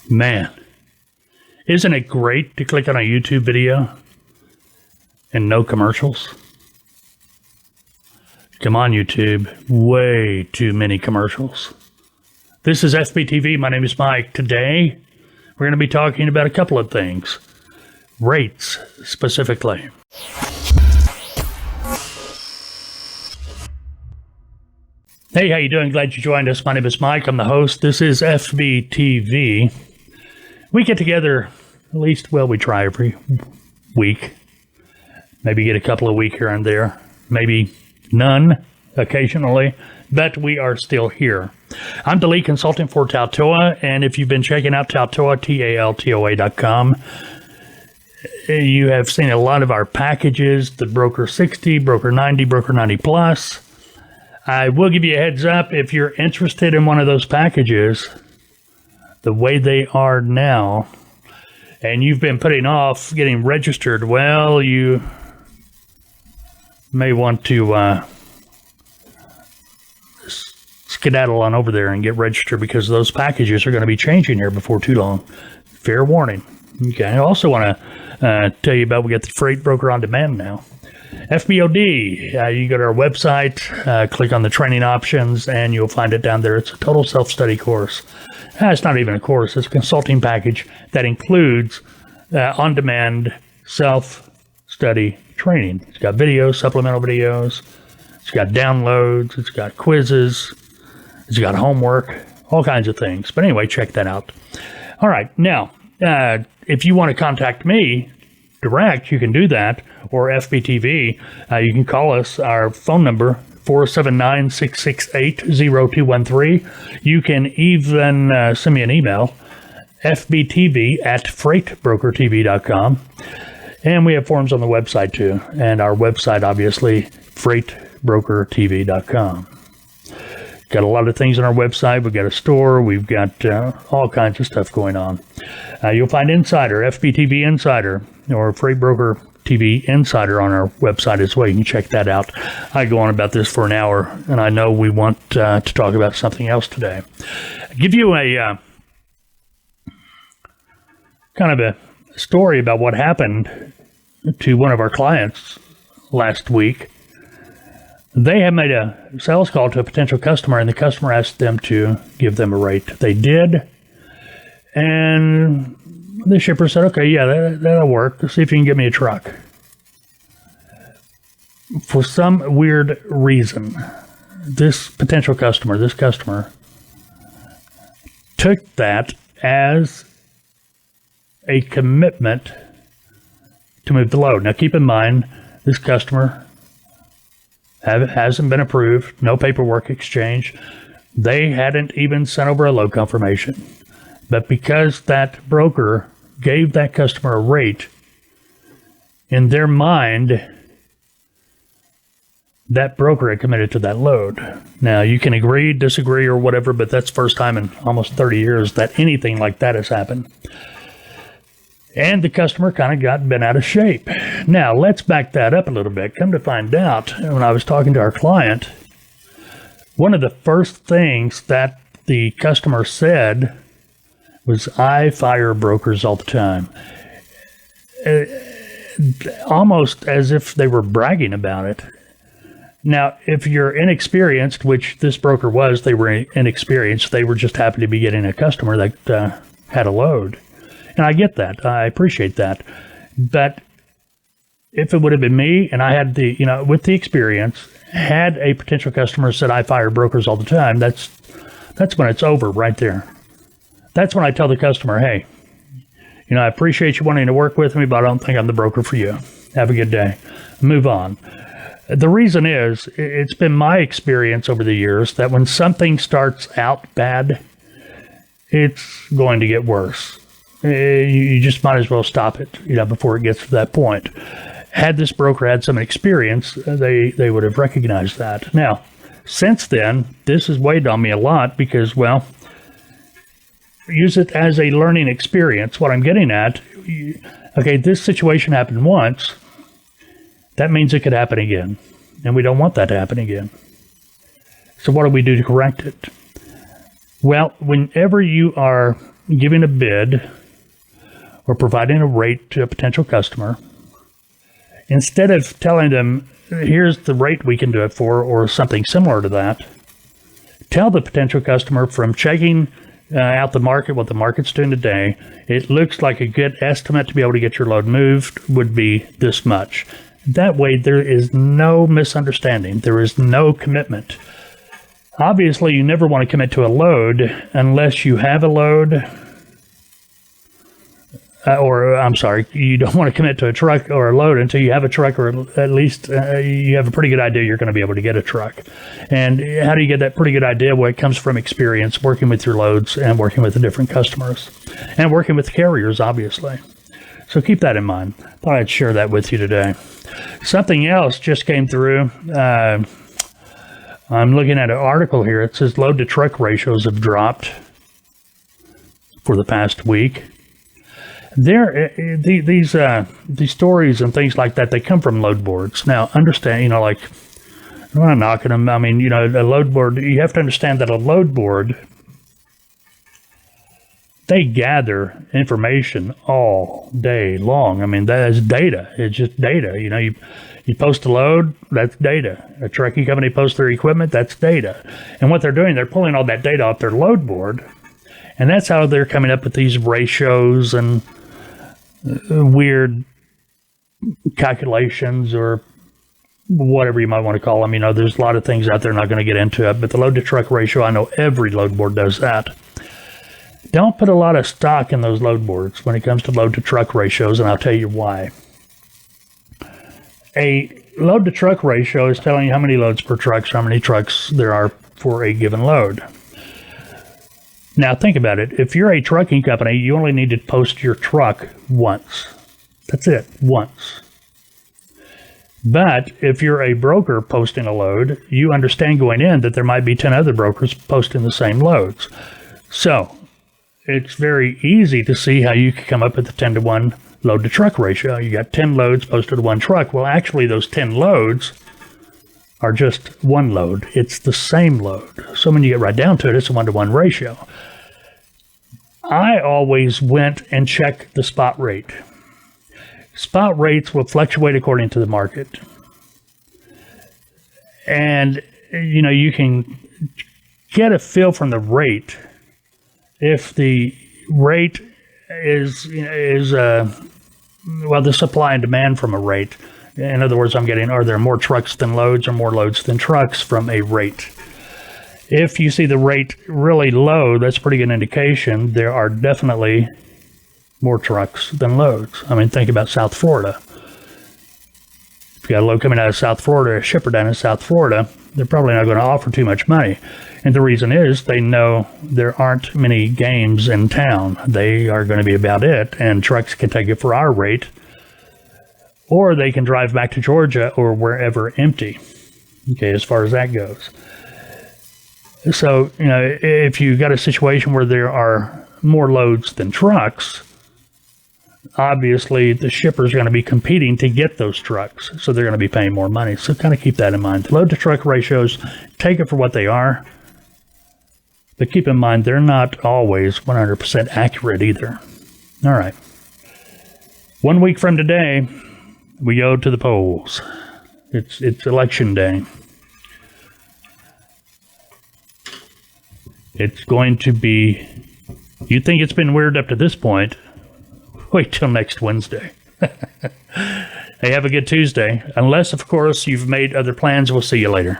Man, isn't it great to click on a YouTube video and no commercials? Come on, YouTube. Way too many commercials. This is FBTV. My name is Mike. Today, we're going to be talking about a couple of things. Rates, specifically. Hey, how you doing? Glad you joined us. My name is Mike. I'm the host. This is FBTV. We get together at least, we try every week. Maybe get a couple a week here and there. Maybe none occasionally, but we are still here. I'm the lead consultant for Taltoa, and if you've been checking out Taltoa, TALTOA.com, you have seen a lot of our packages, the Broker 60, Broker 90, Broker 90 Plus. I will give you a heads up, if you're interested in one of those packages, the way they are now, and you've been putting off getting registered, well, you may want to skedaddle on over there and get registered, because those packages are going to be changing here before too long. Fair warning. Okay, I also want to tell you about, we got the Freight Broker on Demand now. FBOD, you go to our website, click on the training options, and you'll find it down there. It's a total self-study course. It's not even a course, it's a consulting package that includes on-demand self-study training. It's got videos, supplemental videos, it's got downloads, it's got quizzes, it's got homework, all kinds of things. But anyway, check that out. All right, now, if you want to contact me direct, you can do that, or FBTV. You can call us. Our phone number, 479-668-0213. You can even send me an email, fbtv@freightbrokertv.com. And we have forms on the website too. And our website, obviously, freightbrokertv.com. Got a lot of things on our website. We've got a store. We've got all kinds of stuff going on. You'll find Insider, FBTV Insider, or Freight Broker TV Insider on our website as well. You can check that out. I go on about this for an hour, and I know we want to talk about something else today. I'll give you a kind of a story about what happened to one of our clients last week. They had made a sales call to a potential customer, and the customer asked them to give them a rate. They did, and the shipper said, okay, yeah, that'll work. See if you can get me a truck. For some weird reason, this customer took that as a commitment to move the load. Now, keep in mind, this customer hasn't been approved, no paperwork exchange. They hadn't even sent over a load confirmation. But because that broker gave that customer a rate, in their mind, that broker had committed to that load. Now, you can agree, disagree, or whatever, but that's the first time in almost 30 years that anything like that has happened. And the customer kind of got bent out of shape. Now, let's back that up a little bit. Come to find out, when I was talking to our client, one of the first things that the customer said was, I fire brokers all the time. Almost as if they were bragging about it. Now, if you're inexperienced, which this broker was, they were inexperienced. They were just happy to be getting a customer that had a load. And I get that. I appreciate that. But if it would have been me, and I had with the experience, had a potential customer said, I fire brokers all the time, that's when it's over right there. That's when I tell the customer, hey, I appreciate you wanting to work with me, but I don't think I'm the broker for you. Have a good day. Move on. The reason is, it's been my experience over the years that when something starts out bad, it's going to get worse. You just might as well stop it, before it gets to that point. Had this broker had some experience, they would have recognized that. Now, since then, this has weighed on me a lot because, use it as a learning experience. What I'm getting at, okay, this situation happened once. That means it could happen again. And we don't want that to happen again. So what do we do to correct it? Well, whenever you are giving a bid or providing a rate to a potential customer, instead of telling them, here's the rate we can do it for, or something similar to that, tell the potential customer from checking out the market, what the market's doing today, it looks like a good estimate to be able to get your load moved would be this much. That way, there is no misunderstanding. There is no commitment. Obviously, you never want to commit to a load unless you have a load. You don't want to commit to a truck or a load until you have a truck, or at least you have a pretty good idea you're going to be able to get a truck. And how do you get that pretty good idea? Well, it comes from experience working with your loads and working with the different customers and working with carriers, obviously. So keep that in mind. Thought I'd share that with you today. Something else just came through. I'm looking at an article here. It says load to truck ratios have dropped for the past week. These stories and things like that, they come from load boards. Now, understand, I'm not knocking them. I mean, a load board, you have to understand that a load board, they gather information all day long. I mean, that is data. It's just data. You post a load, that's data. A trucking company posts their equipment, that's data. And what they're doing, they're pulling all that data off their load board, and that's how they're coming up with these ratios and weird calculations, or whatever you might want to call them. There's a lot of things out there, not going to get into it, but the load to truck ratio, I know every load board does that. Don't put a lot of stock in those load boards when it comes to load to truck ratios, and I'll tell you why. A load to truck ratio is telling you how many loads per truck, so how many trucks there are for a given load. Now, think about it. If you're a trucking company, you only need to post your truck once. That's it, once. But if you're a broker posting a load, you understand going in that there might be 10 other brokers posting the same loads. So it's very easy to see how you could come up with the 10-to-1 load to truck ratio. You got 10 loads posted to one truck. Well, actually, those 10 loads are just one load. It's the same load. So when you get right down to it, it's a 1-to-1 ratio. I always went and checked the spot rate. Spot rates will fluctuate according to the market. And, you can get a feel from the rate. If the rate is the supply and demand from a rate. In other words, are there more trucks than loads or more loads than trucks from a rate? If you see the rate really low, that's a pretty good indication there are definitely more trucks than loads. I mean, think about South Florida. If you got a load coming out of South Florida, a shipper down in South Florida, they're probably not going to offer too much money. And the reason is they know there aren't many games in town. They are going to be about it, and trucks can take it for our rate, or they can drive back to Georgia or wherever empty, okay, as far as that goes. So, if you got a situation where there are more loads than trucks, obviously the shipper's going to be competing to get those trucks, so they're going to be paying more money. So kind of keep that in mind. The load to truck ratios, take it for what they are, but keep in mind they're not always 100% accurate either. All right. 1 week from today, we go to the polls. It's election day. It's going to be, you think it's been weird up to this point, wait till next Wednesday. Hey, have a good Tuesday. Unless, of course, you've made other plans. We'll see you later.